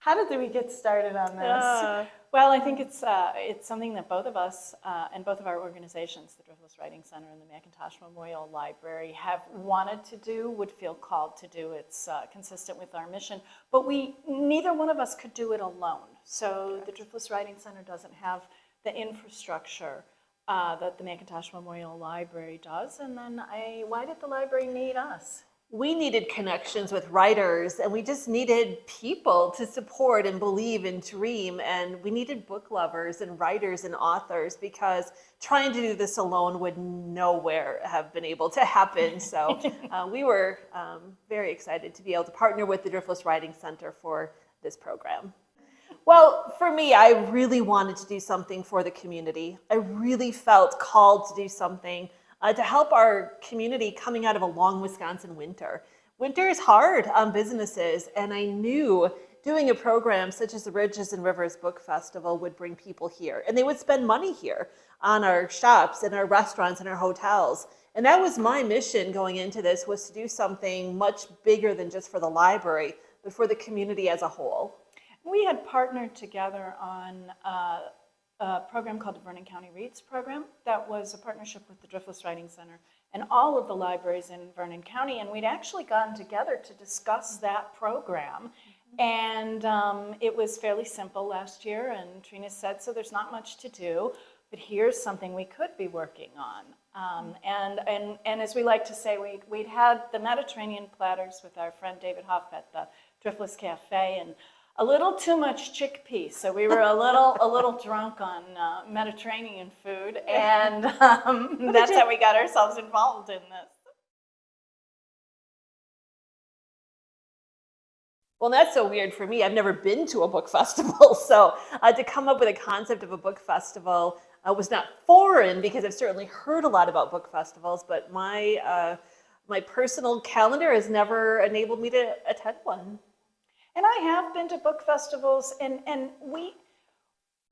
How did we get started on this? Well, I think it's something that both of us and both of our organizations, the Driftless Writing Center and the McIntosh Memorial Library, have wanted to do, would feel called to do. It's consistent with our mission, but neither one of us could do it alone. So the Driftless Writing Center doesn't have the infrastructure that the McIntosh Memorial Library does. And then why did the library need us? We needed connections with writers, and we just needed people to support and believe and dream, and we needed book lovers and writers and authors, because trying to do this alone would nowhere have been able to happen. So we were very excited to be able to partner with the Driftless Writing Center for this program. Well, for me, I really wanted to do something for the community. I really felt called to do something to help our community coming out of a long Wisconsin winter. Winter is hard on businesses, and I knew doing a program such as the Ridges and Rivers Book Festival would bring people here, and they would spend money here on our shops and our restaurants and our hotels. And that was my mission going into this, was to do something much bigger than just for the library, but for the community as a whole. We had partnered together on a program called the Vernon County Reads Program. That was a partnership with the Driftless Writing Center and all of the libraries in Vernon County, and we'd actually gotten together to discuss that program. And it was fairly simple last year, and Trina said, so there's not much to do, but here's something we could be working on. And as we like to say, we'd had the Mediterranean platters with our friend David Huff at the Driftless Cafe, and a little too much chickpea, so we were a little drunk on Mediterranean food, and that's how we got ourselves involved in this. Well, that's so weird for me. I've never been to a book festival, so to come up with a concept of a book festival was not foreign, because I've certainly heard a lot about book festivals, but my personal calendar has never enabled me to attend one. And I have been to book festivals, and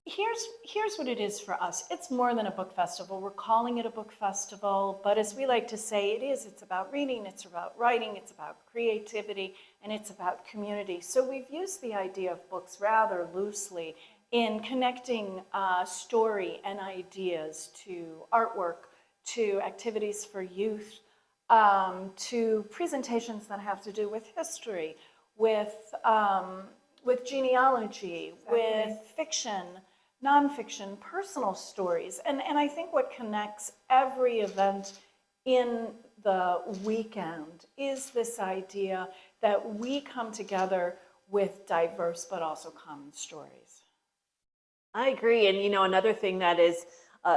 here's what it is for us. It's more than a book festival. We're calling it a book festival, but as we like to say, it's about reading, it's about writing, it's about creativity, and it's about community. So we've used the idea of books rather loosely in connecting story and ideas to artwork, to activities for youth, to presentations that have to do with history, with genealogy, with fiction, nonfiction, personal stories. And I think what connects every event in the weekend is this idea that we come together with diverse but also common stories. I agree. And another thing that is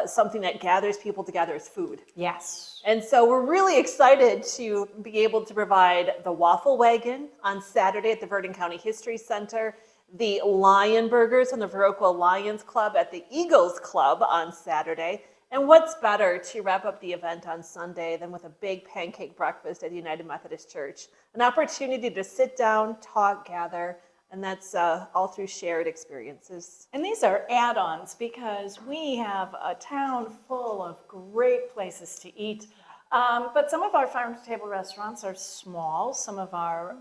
something that gathers people together is food. Yes. And so we're really excited to be able to provide the Waffle Wagon on Saturday at the Vernon County History Center, the Lion Burgers from the Viroqua Lions Club at the Eagles Club on Saturday. And what's better to wrap up the event on Sunday than with a big pancake breakfast at the United Methodist Church? An opportunity to sit down, talk, gather, and that's all through shared experiences. And these are add-ons, because we have a town full of great places to eat. But some of our farm-to-table restaurants are small. Some of our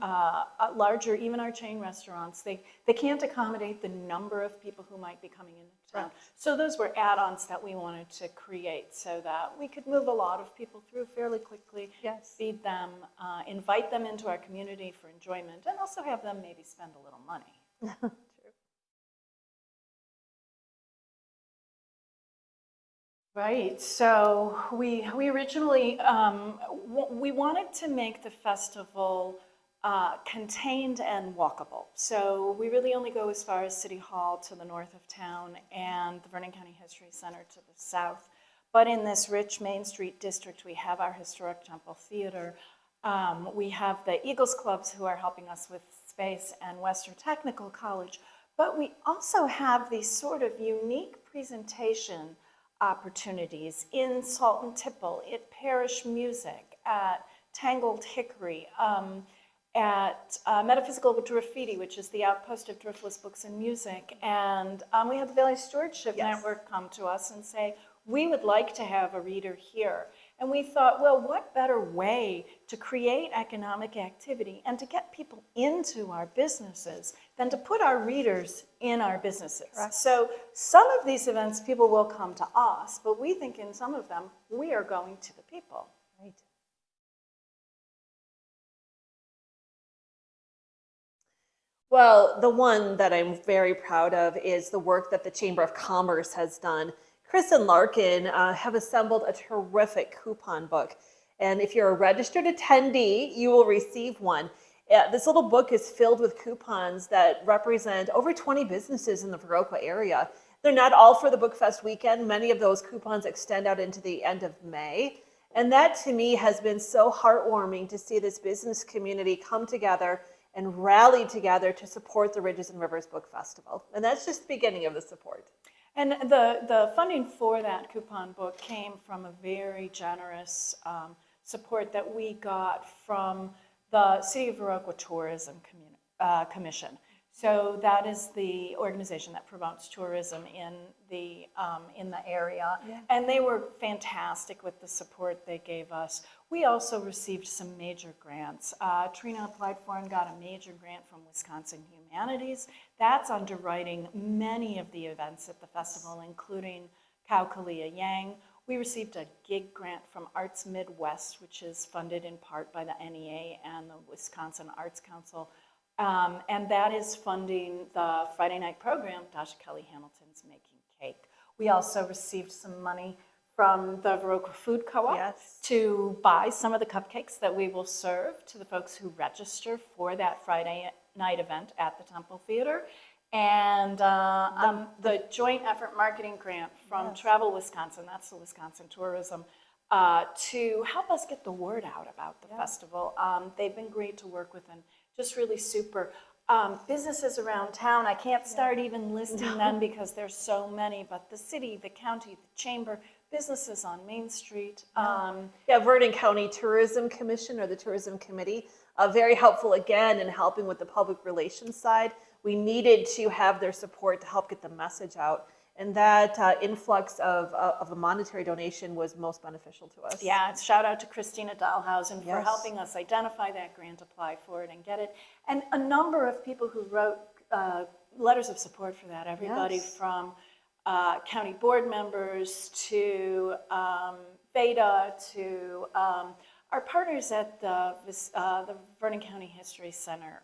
larger, even our chain restaurants, they can't accommodate the number of people who might be coming into town. Right. So those were add-ons that we wanted to create so that we could move a lot of people through fairly quickly, yes, feed them, invite them into our community for enjoyment, and also have them maybe spend a little money. True. Right, so we originally, we wanted to make the festival contained and walkable. So we really only go as far as City Hall to the north of town and the Vernon County History Center to the south. But in this rich Main Street district, we have our historic Temple Theater. We have the Eagles Clubs who are helping us with space, and Western Technical College. But we also have these sort of unique presentation opportunities in Salt and Tipple, at Parish Music, at Tangled Hickory, at Metaphysical Graffiti, which is the outpost of Driftless Books and Music. And we had the Valley Stewardship Network come to us and say, we would like to have a reader here. And we thought, well, what better way to create economic activity and to get people into our businesses than to put our readers in our businesses? Correct. So some of these events, people will come to us, but we think in some of them, we are going to the people. Right. Well, the one that I'm very proud of is the work that the Chamber of Commerce has done. Chris and Larkin have assembled a terrific coupon book. And if you're a registered attendee, you will receive one. This little book is filled with coupons that represent over 20 businesses in the Viroqua area. They're not all for the Book Fest weekend. Many of those coupons extend out into the end of May. And that to me has been so heartwarming to see this business community come together and rally together to support the Ridges and Rivers Book Festival. And that's just the beginning of the support. And the funding for that coupon book came from a very generous support that we got from the City of Viroqua Tourism Commission. So that is the organization that promotes tourism in the area. Yeah. And they were fantastic with the support they gave us. We also received some major grants. Trina applied for and got a major grant from Wisconsin Humanities. That's underwriting many of the events at the festival, including Kaukalia Yang. We received a gig grant from Arts Midwest, which is funded in part by the NEA and the Wisconsin Arts Council. And that is funding the Friday night program, Dasha Hamilton's Makin Cake. We also received some money from the Viroqua Food Co-op. Yes. To buy some of the cupcakes that we will serve to the folks who register for that Friday night event at the Temple Theater. And the joint effort marketing grant from yes. Travel Wisconsin, that's the Wisconsin Tourism, to help us get the word out about the yeah. festival. They've been great to work with and just really super. Businesses around town, I can't start yeah. even listing them because there's so many, but the city, the county, the chamber, businesses on Main Street. Yeah, Vernon County Tourism Commission or the Tourism Committee, very helpful again in helping with the public relations side. We needed to have their support to help get the message out. And that influx of a monetary donation was most beneficial to us. Yeah, shout out to Christina Dahlhausen yes. for helping us identify that grant, apply for it, and get it. And a number of people who wrote letters of support for that, everybody yes. from county board members to Beta to our partners at the Vernon County History Center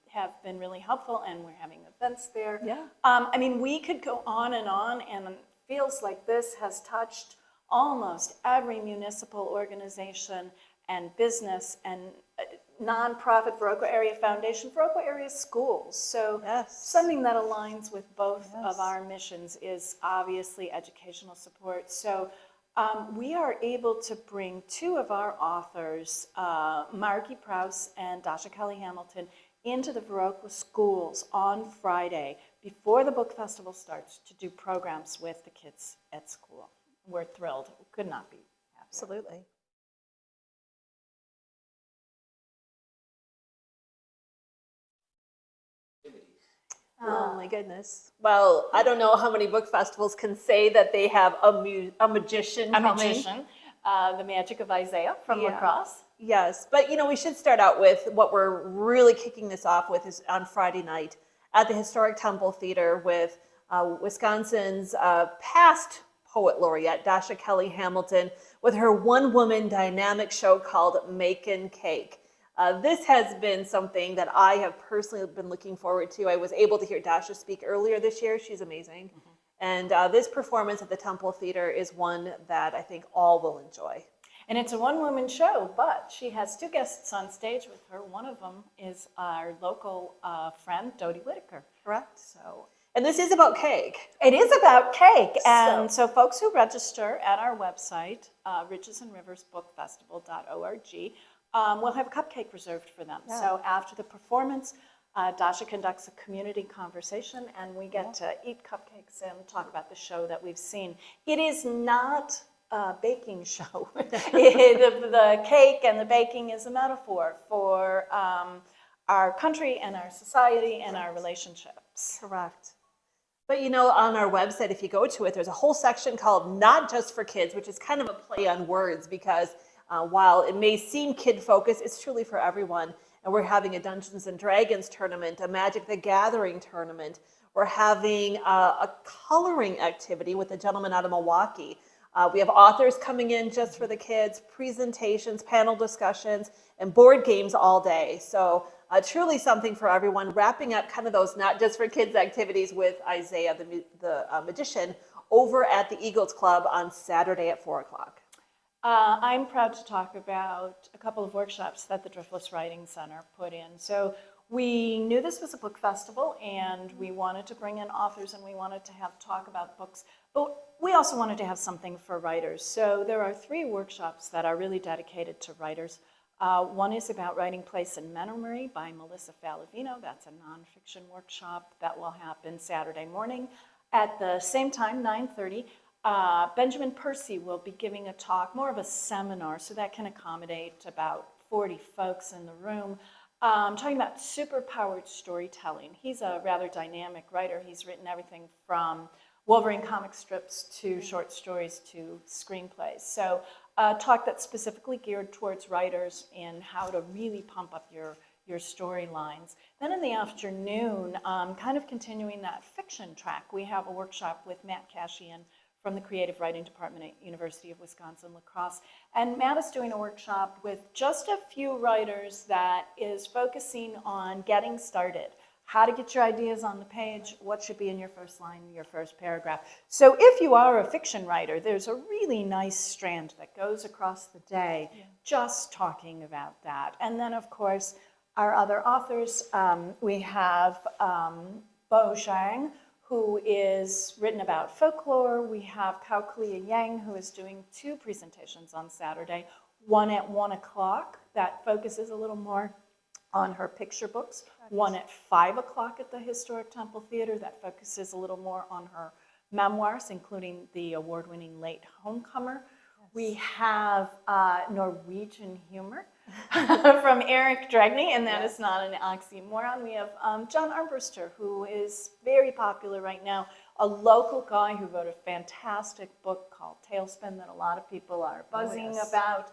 have been really helpful, and we're having events there. Yeah. I mean, we could go on, and it feels like this has touched almost every municipal organization and business and nonprofit, Viroqua Area Foundation, Viroqua Area Schools. So yes. something that aligns with both yes. of our missions is obviously educational support. So we are able to bring two of our authors, Margie Prowse and Dasha Hamilton, into the Viroqua schools on Friday before the book festival starts to do programs with the kids at school. We're thrilled. We could not be happier. Absolutely. Oh my goodness. Well, I don't know how many book festivals can say that they have a magician coming. A magician, the magic of Isaiah from yeah. lacrosse. Yes, but you know, we should start out with what we're really kicking this off with is on Friday night at the Historic Temple Theater with Wisconsin's past poet laureate, Dasha Hamilton, with her one-woman dynamic show called Makin Cake. This has been something that I have personally been looking forward to. I was able to hear Dasha speak earlier this year. She's amazing. Mm-hmm. And this performance at the Temple Theater is one that I think all will enjoy. And it's a one-woman show, but she has two guests on stage with her. One of them is our local friend, Dodie Whitaker. Correct. And this is about cake. It is about cake. And so folks who register at our website, ridgesandriversbookfestival.org, we'll have a cupcake reserved for them. Yeah. So after the performance, Dasha conducts a community conversation, and we get to eat cupcakes and talk about the show that we've seen. It is not a baking show. The cake and the baking is a metaphor for our country and our society and our relationships. Correct. But on our website, if you go to it, there's a whole section called Not Just for Kids, which is kind of a play on words because while it may seem kid-focused, it's truly for everyone. And we're having a Dungeons and Dragons tournament, a Magic the Gathering tournament. We're having a coloring activity with a gentleman out of Milwaukee. We have authors coming in just for the kids, presentations, panel discussions, and board games all day. So truly something for everyone, wrapping up kind of those not just for kids activities with Isaiah, the magician, over at the Eagles Club on Saturday at 4 o'clock. I'm proud to talk about a couple of workshops that the Driftless Writing Center put in. So we knew this was a book festival, and we wanted to bring in authors, and we wanted to have talk about books, but we also wanted to have something for writers. So there are 3 workshops that are really dedicated to writers. One is about writing Place and Memory by Melissa Falavino. That's a nonfiction workshop that will happen Saturday morning. At the same time, 9:30, Benjamin Percy will be giving a talk, more of a seminar, so that can accommodate about 40 folks in the room, talking about superpowered storytelling. He's a rather dynamic writer. He's written everything from Wolverine comic strips to short stories to screenplays. So a talk that's specifically geared towards writers in how to really pump up your storylines. Then in the afternoon, kind of continuing that fiction track, we have a workshop with Matt Cashian from the Creative Writing Department at University of Wisconsin-La Crosse. And Matt is doing a workshop with just a few writers that is focusing on getting started. How to get your ideas on the page, what should be in your first line, your first paragraph. So if you are a fiction writer, there's a really nice strand that goes across the day just talking about that. And then, of course, our other authors, we have Bo Zhang, who is written about folklore. We have Kao Kalia Yang, who is doing 2 presentations on Saturday, one at 1 o'clock that focuses a little more on her picture books, one at 5 o'clock at the Historic Temple Theater that focuses a little more on her memoirs, including the award-winning Late Homecomer. We have Norwegian humor from Eric Dragney, and that is not an oxymoron. We have John Armbruster, who is very popular right now, a local guy who wrote a fantastic book called Tailspin that a lot of people are buzzing about.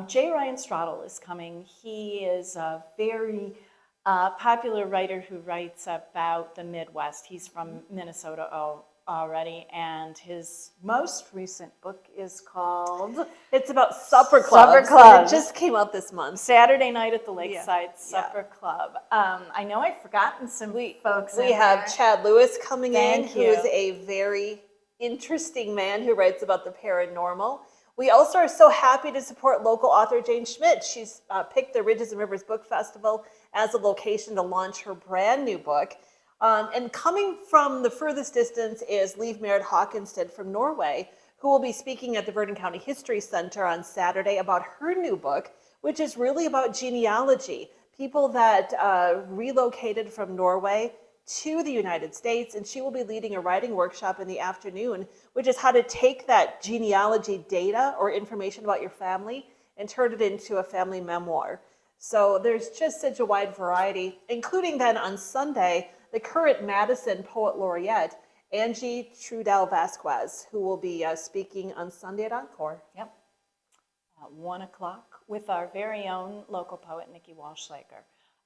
J. Ryan Strattle is coming. He is a very popular writer who writes about the Midwest. He's from Minnesota already, and his most recent book is called... It's about supper clubs. Supper clubs. It just came out this month. Saturday night at the Lakeside Supper Club. I know I've forgotten some folks. We have Chad Lewis coming in, who you. is a very interesting man who writes about the paranormal. We also are so happy to support local author Jane Schmidt. She's picked the Ridges and Rivers Book Festival as a location to launch her brand new book. And coming from the furthest distance is Liv Merritt Hawkinstead from Norway, who will be speaking at the Vernon County History Center on Saturday about her new book, which is really about genealogy, people that relocated from Norway to the United States, and she will be leading a writing workshop in the afternoon, which is how to take that genealogy data or information about your family and turn it into a family memoir. So there's just such a wide variety, including then on Sunday, the current Madison Poet Laureate, Angie Trudell Vasquez, who will be speaking on Sunday at Encore. Yep. At 1 o'clock with our very own local poet, Nikki Walschlager.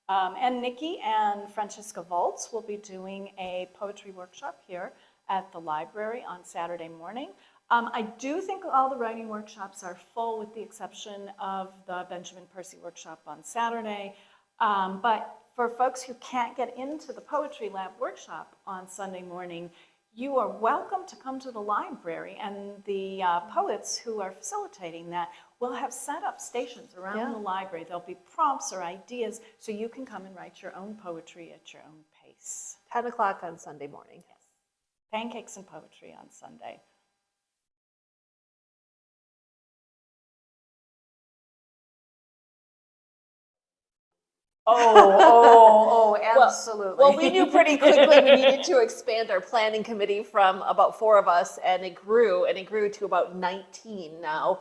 And Nikki and Francesca Volz will be doing a poetry workshop here at the library on Saturday morning. I do think all the writing workshops are full with the exception of the Benjamin Percy workshop on Saturday. But for folks who can't get into the Poetry Lab workshop on Sunday morning, you are welcome to come to the library, and the poets who are facilitating that will have set up stations around the library. There'll be prompts or ideas, so you can come and write your own poetry at your own pace. 10 o'clock on Sunday morning. Yes. Pancakes and poetry on Sunday. Absolutely. Well, we knew pretty quickly we needed to expand our planning committee from about 4 of us, and it grew to about 19 now.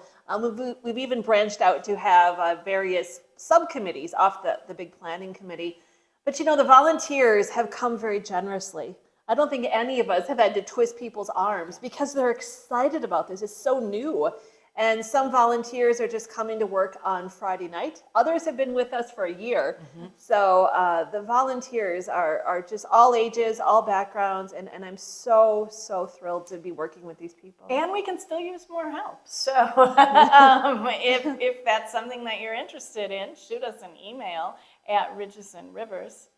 We've even branched out to have various subcommittees off the big planning committee. But the volunteers have come very generously. I don't think any of us have had to twist people's arms because they're excited about this. It's so new. And some volunteers are just coming to work on Friday night. Others have been with us for a year. So the volunteers are just all ages, all backgrounds, and I'm so, so thrilled to be working with these people. And we can still use more help. So if that's something that you're interested in, shoot us an email at Ridges and Rivers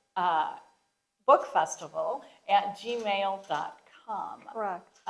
Book Festival at gmail.com. Correct.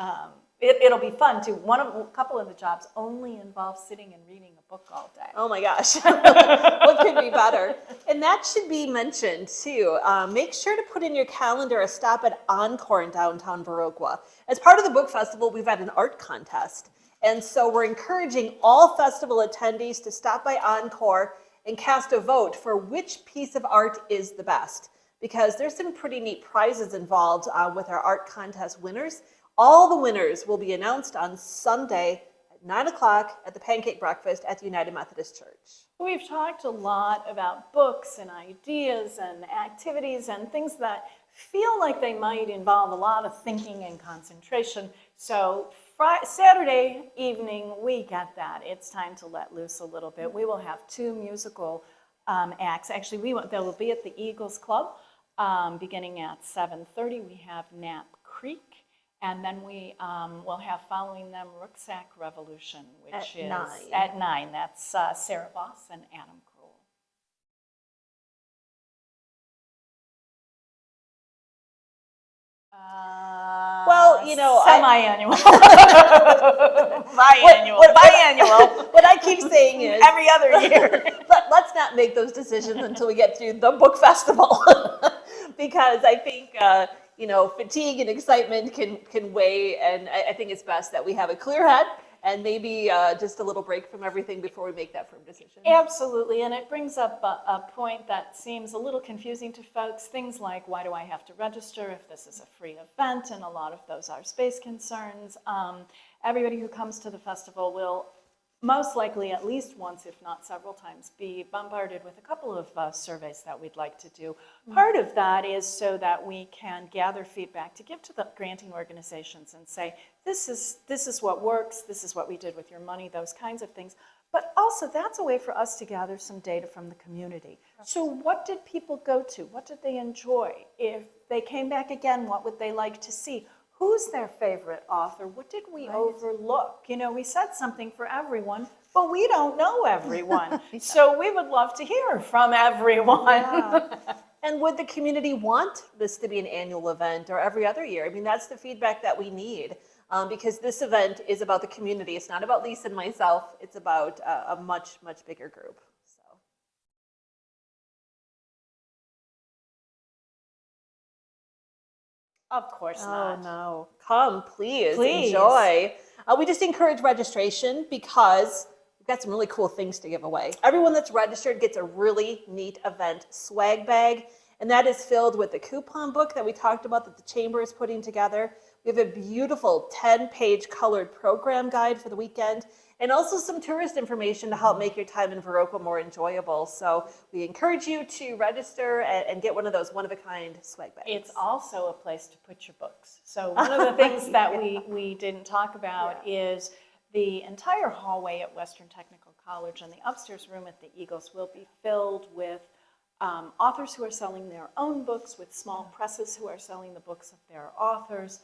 It'll be fun too. A couple of the jobs only involve sitting and reading a book all day. Oh my gosh, what could be better? And that should be mentioned too. Make sure to put in your calendar a stop at Encore in downtown Viroqua. As part of the book festival, we've had an art contest. And so we're encouraging all festival attendees to stop by Encore and cast a vote for which piece of art is the best. Because there's some pretty neat prizes involved with our art contest winners. All the winners will be announced on Sunday at 9 o'clock at the Pancake Breakfast at the United Methodist Church. We've talked a lot about books and ideas and activities and things that feel like they might involve a lot of thinking and concentration. So Saturday evening, we get that. It's time to let loose a little bit. We will have 2 musical acts. Actually, they will be at the Eagles Club beginning at 7:30. We have Knapp Creek. And then we will have following them Rucksack Revolution, which is 9. at 9. That's Sarah Voss and Adam Kroll. Well, you know, semi-annual. Biannual. Biannual. What I keep saying is Every other year. let's not make those decisions until we get through the book festival, because I think fatigue and excitement can weigh, and I think it's best that we have a clear head and maybe just a little break from everything before we make that firm decision. Absolutely, and it brings up a point that seems a little confusing to folks. Things like, why do I have to register if this is a free event? And a lot of those are space concerns. Everybody who comes to the festival will most likely at least once, if not several times, be bombarded with a couple of surveys that we'd like to do. Part of that is so that we can gather feedback to give to the granting organizations and say, this is what works, this is what we did with your money, those kinds of things. But also that's a way for us to gather some data from the community. So what did people go to? What did they enjoy? If they came back again, what would they like to see? Who's their favorite author? What did we overlook? We said something for everyone, but we don't know everyone. So we would love to hear from everyone. Yeah. And would the community want this to be an annual event or every other year? I mean, that's the feedback that we need, because this event is about the community. It's not about Lisa and myself. It's about a much, much bigger group. Of course not. Oh, no. Come, please. Please. Enjoy. We just encourage registration because we've got some really cool things to give away. Everyone that's registered gets a really neat event swag bag, and that is filled with the coupon book that we talked about that the Chamber is putting together. We have a beautiful 10-page colored program guide for the weekend, and also some tourist information to help make your time in Viroqua more enjoyable. So we encourage you to register and get one of those one-of-a-kind swag bags. It's also a place to put your books. So one of the things that we didn't talk about is the entire hallway at Western Technical College and the upstairs room at the Eagles will be filled with authors who are selling their own books, with small presses who are selling the books of their authors.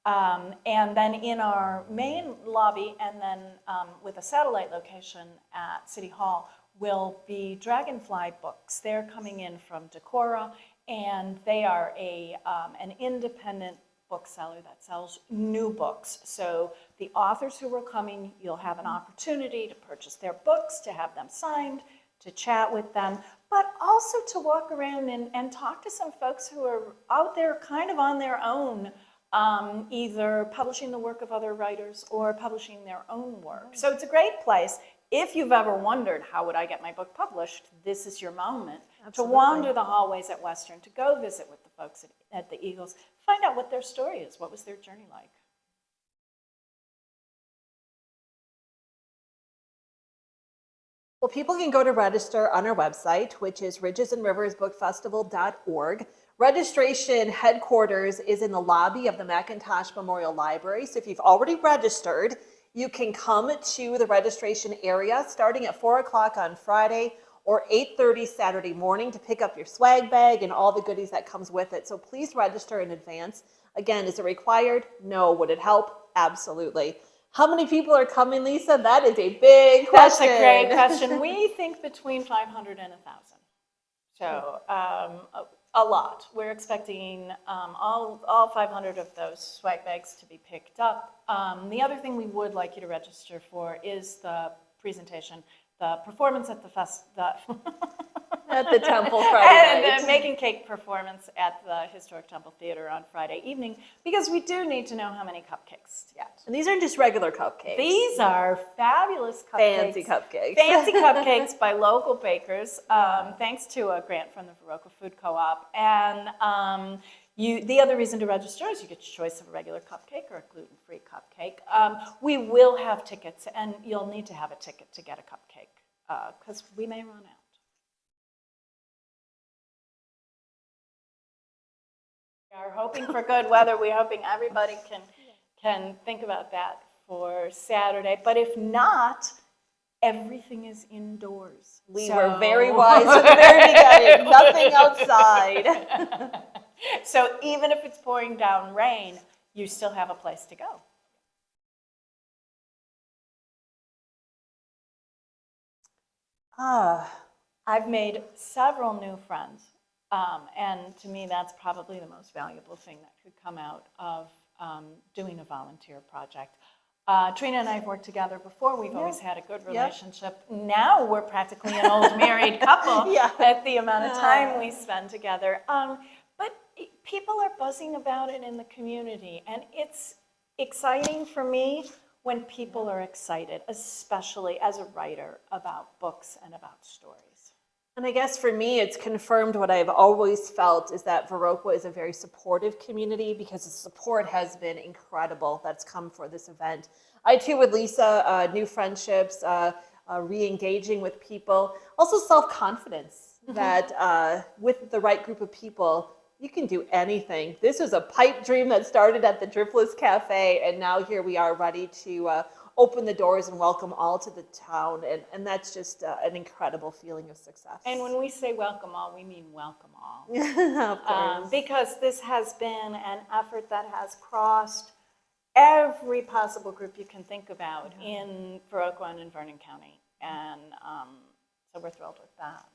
And then in our main lobby, and then with a satellite location at City Hall, will be Dragonfly Books. They're coming in from Decorah, and they are an independent bookseller that sells new books. So the authors who are coming, you'll have an opportunity to purchase their books, to have them signed, to chat with them, but also to walk around and talk to some folks who are out there kind of on their own, either publishing the work of other writers or publishing their own work. So it's a great place. If you've ever wondered, how would I get my book published, this is your moment. Absolutely. To wander the hallways at Western, to go visit with the folks at the Eagles, find out what their story is, what was their journey like. Well, people can go to register on our website, which is ridgesandriversbookfestival.org. Registration headquarters is in the lobby of the McIntosh Memorial Library. So if you've already registered, you can come to the registration area starting at 4 o'clock on Friday or 8:30 Saturday morning to pick up your swag bag and all the goodies that comes with it. So please register in advance. Again, is it required? No. Would it help? Absolutely. How many people are coming, Lisa? That is a big question. That's a great question. We think between 500 and 1,000. So a lot. We're expecting all 500 of those swag bags to be picked up. The other thing we would like you to register for is the presentation, the performance at the At the Temple Friday night. and the Makin Cake performance at the Historic Temple Theater on Friday evening, because we do need to know how many cupcakes yet. And these aren't just regular cupcakes. These are fabulous cupcakes. Fancy cupcakes. Fancy cupcakes by local bakers, thanks to a grant from the Viroqua Food Co-op. And the other reason to register is you get your choice of a regular cupcake or a gluten-free cupcake. We will have tickets, and you'll need to have a ticket to get a cupcake, because we may run out. We are hoping for good weather. We're hoping everybody can think about that for Saturday. But if not, everything is indoors. We were very wise at the very beginning. Nothing outside. So even if it's pouring down rain, you still have a place to go. I've made several new friends. And to me, that's probably the most valuable thing that could come out of doing a volunteer project. Trina and I have worked together before. We've always had a good relationship. Now we're practically an old married couple at the amount of time we spend together. But people are buzzing about it in the community. And it's exciting for me when people are excited, especially as a writer, about books and about stories. And I guess for me, it's confirmed what I've always felt is that Viroqua is a very supportive community, because the support has been incredible that's come for this event. I too, with Lisa, new friendships, re-engaging with people, also self-confidence that with the right group of people, you can do anything. This was a pipe dream that started at the Driftless Cafe, and now here we are ready to open the doors and welcome all to the town, and that's just an incredible feeling of success. And when we say welcome all, we mean welcome all. Of course. Because this has been an effort that has crossed every possible group you can think about in Viroqua and in Vernon County, and so we're thrilled with that.